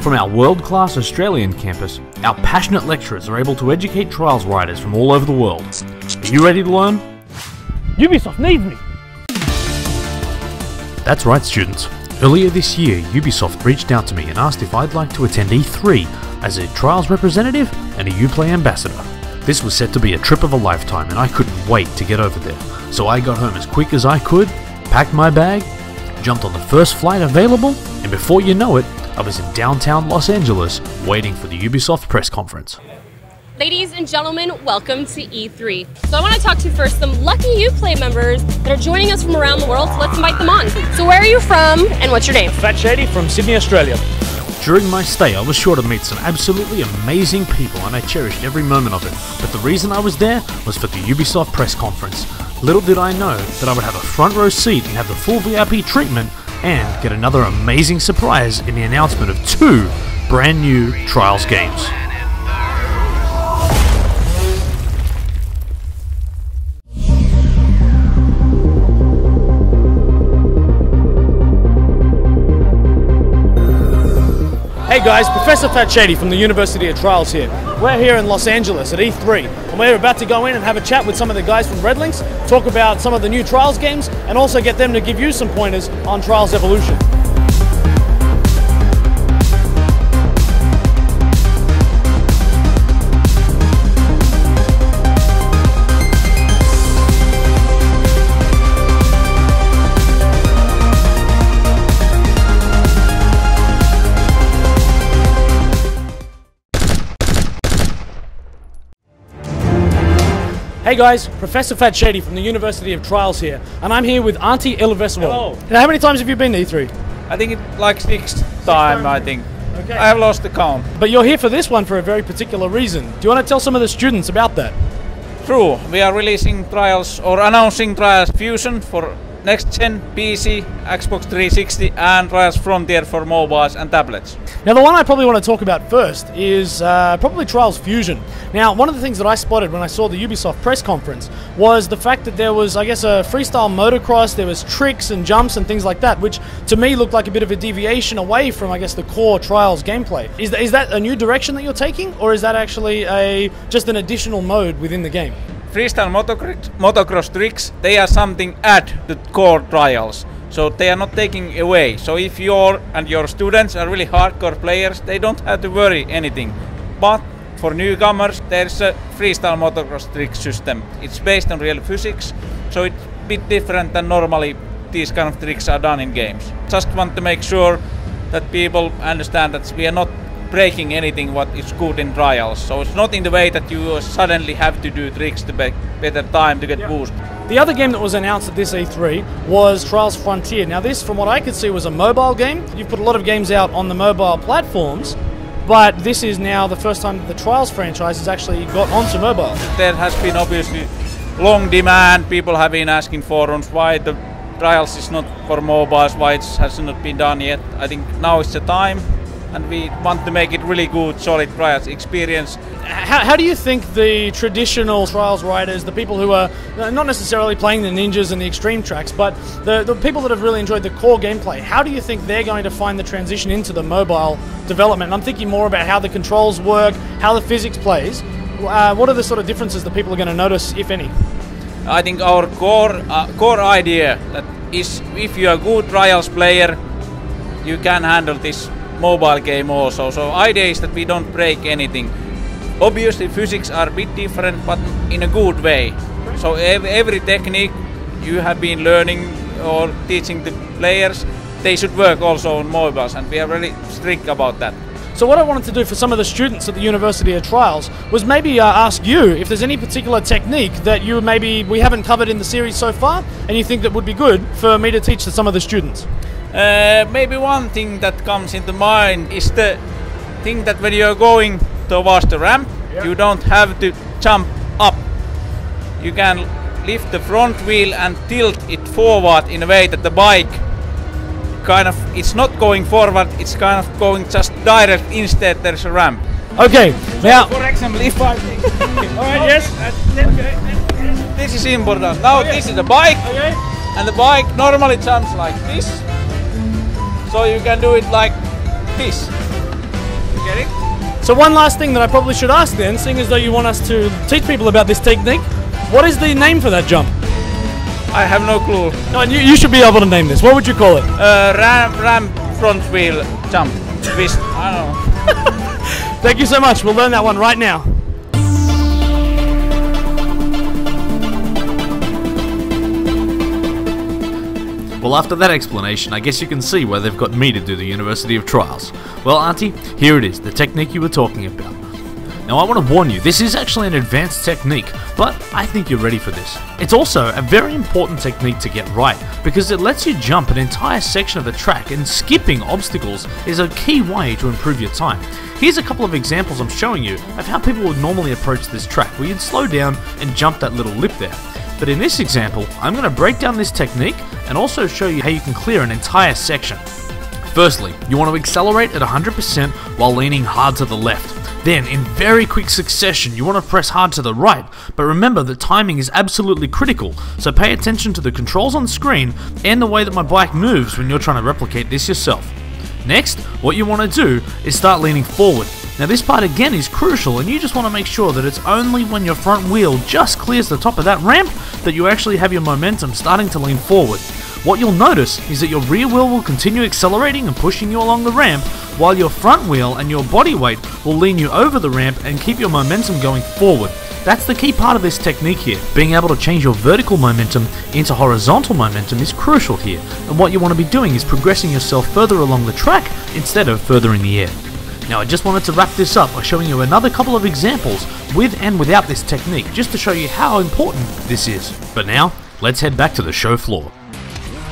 From our world-class Australian campus, our passionate lecturers are able to educate trials riders from all over the world. Are you ready to learn? Ubisoft needs me! That's right, students. Earlier this year, Ubisoft reached out to me and asked if I'd like to attend E3 as a trials representative and a Uplay ambassador. This was set to be a trip of a lifetime and I couldn't wait to get over there. So I got home as quick as I could, packed my bag, jumped on the first flight available, and before you know it, I was in downtown Los Angeles waiting for the Ubisoft press conference. Ladies and gentlemen, welcome to E3. So I want to talk to first some lucky Uplay members that are joining us from around the world, so let's invite them on. So where are you from and what's your name? Fat Shady from Sydney, Australia. During my stay, I was sure to meet some absolutely amazing people and I cherished every moment of it. But the reason I was there was for the Ubisoft press conference. Little did I know that I would have a front row seat and have the full VIP treatment and get another amazing surprise in the announcement of 2 brand new Trials games. Hey guys, Professor Fat Shady from the University of Trials here. We're here in Los Angeles at E3 and we're about to go in and have a chat with some of the guys from Redlinks, talk about some of the new Trials games and also get them to give you some pointers on Trials evolution. Hey guys, Professor Fat Shady from the University of Trials here, and I'm here with Antti Ilvessuo. Hello. Now, how many times have you been to E3? I think it's like 6th time, I think. Okay. I have lost the count. But you're here for this one for a very particular reason. Do you want to tell some of the students about that? True, we are releasing Trials or announcing Trials Fusion for next gen PC, Xbox 360 and Trials Frontier for mobiles and tablets. Now the one I probably want to talk about first is probably Trials Fusion. Now one of the things that I spotted when I saw the Ubisoft press conference was the fact that there was, I guess, a freestyle motocross, there was tricks and jumps and things like that, which to me looked like a bit of a deviation away from, I guess, the core Trials gameplay. Is that a new direction that you're taking, or is that actually just an additional mode within the game? Freestyle motocross tricks, they are something add to core Trials. So they are not taking away. So if you and your students are really hardcore players, they don't have to worry anything. But for newcomers, there's a freestyle motocross trick system. It's based on real physics, so it's a bit different than normally these kind of tricks are done in games. Just want to make sure that people understand that we are not breaking anything what is good in Trials. So it's not in the way that you suddenly have to do tricks to make better time to get boost. The other game that was announced at this E3 was Trials Frontier. Now this, from what I could see, was a mobile game. You've put a lot of games out on the mobile platforms, but this is now the first time that the Trials franchise has actually got onto mobile. There has been obviously long demand. People have been asking forums why the Trials is not for mobiles, why it has not been done yet. I think now is the time, and we want to make it really good, solid Trials experience. How do you think the traditional Trials riders, the people who are not necessarily playing the ninjas and the extreme tracks, but the people that have really enjoyed the core gameplay, how do you think they're going to find the transition into the mobile development? And I'm thinking more about how the controls work, how the physics plays. What are the sort of differences that people are going to notice, if any? I think our core idea that is, if you're a good Trials player, you can handle this mobile game also. So idea is that we don't break anything. Obviously physics are a bit different, but in a good way. So every technique you have been learning or teaching the players, they should work also on mobiles, and we are really strict about that. So what I wanted to do for some of the students at the University of Trials was maybe ask you if there's any particular technique that we haven't covered in the series so far and you think that would be good for me to teach to some of the students. Maybe one thing that comes into mind is the thing that when you're going towards the ramp, you don't have to jump up. You can lift the front wheel and tilt it forward in a way that the bike it's not going forward, it's kind of going just direct, instead there's a ramp. Okay, now for example, if I think alright, yes. This is important. Now this is the bike, and the bike normally jumps like this. So you can do it like this. Get it? So one last thing that I probably should ask then, seeing as though you want us to teach people about this technique, what is the name for that jump? I have no clue. No, you should be able to name this. What would you call it? Ram front wheel jump. Twist. I don't know. Thank you so much. We'll learn that one right now. Well, after that explanation, I guess you can see why they've got me to do the University of Trials. Well, Antti, here it is, the technique you were talking about. Now, I want to warn you, this is actually an advanced technique, but I think you're ready for this. It's also a very important technique to get right, because it lets you jump an entire section of the track, and skipping obstacles is a key way to improve your time. Here's a couple of examples I'm showing you of how people would normally approach this track, where you'd slow down and jump that little lip there. But in this example, I'm going to break down this technique and also show you how you can clear an entire section. Firstly, you want to accelerate at 100% while leaning hard to the left. Then, in very quick succession, you want to press hard to the right, but remember that timing is absolutely critical, so pay attention to the controls on screen and the way that my bike moves when you're trying to replicate this yourself. Next, what you want to do is start leaning forward. Now this part again is crucial, and you just want to make sure that it's only when your front wheel just clears the top of that ramp that you actually have your momentum starting to lean forward. What you'll notice is that your rear wheel will continue accelerating and pushing you along the ramp, while your front wheel and your body weight will lean you over the ramp and keep your momentum going forward. That's the key part of this technique here. Being able to change your vertical momentum into horizontal momentum is crucial here, and what you want to be doing is progressing yourself further along the track instead of further in the air. Now I just wanted to wrap this up by showing you another couple of examples with and without this technique, just to show you how important this is. But now, let's head back to the show floor.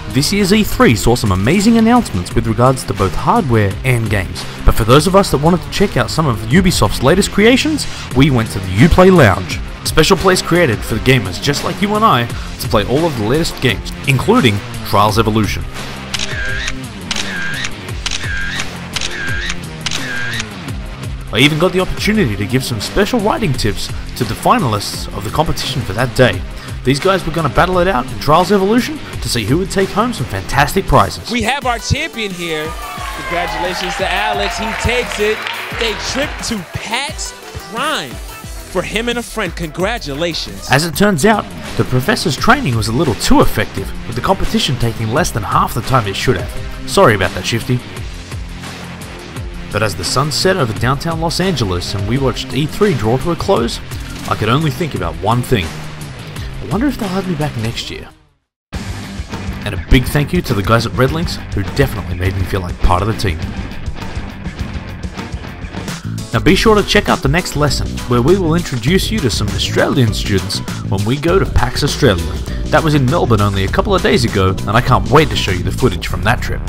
This year's E3 saw some amazing announcements with regards to both hardware and games, but for those of us that wanted to check out some of Ubisoft's latest creations, we went to the Uplay Lounge. A special place created for the gamers just like you and I to play all of the latest games, including Trials Evolution. I even got the opportunity to give some special writing tips to the finalists of the competition for that day. These guys were going to battle it out in Trials Evolution to see who would take home some fantastic prizes. We have our champion here. Congratulations to Alex. He takes it. A trip to Pat's Prime for him and a friend. Congratulations. As it turns out, the professor's training was a little too effective, with the competition taking less than half the time it should have. Sorry about that, Shifty. But as the sun set over downtown Los Angeles and we watched E3 draw to a close, I could only think about one thing. I wonder if they'll have me back next year. And a big thank you to the guys at Red Links, who definitely made me feel like part of the team. Now be sure to check out the next lesson, where we will introduce you to some Australian students when we go to PAX Australia. That was in Melbourne only a couple of days ago, and I can't wait to show you the footage from that trip.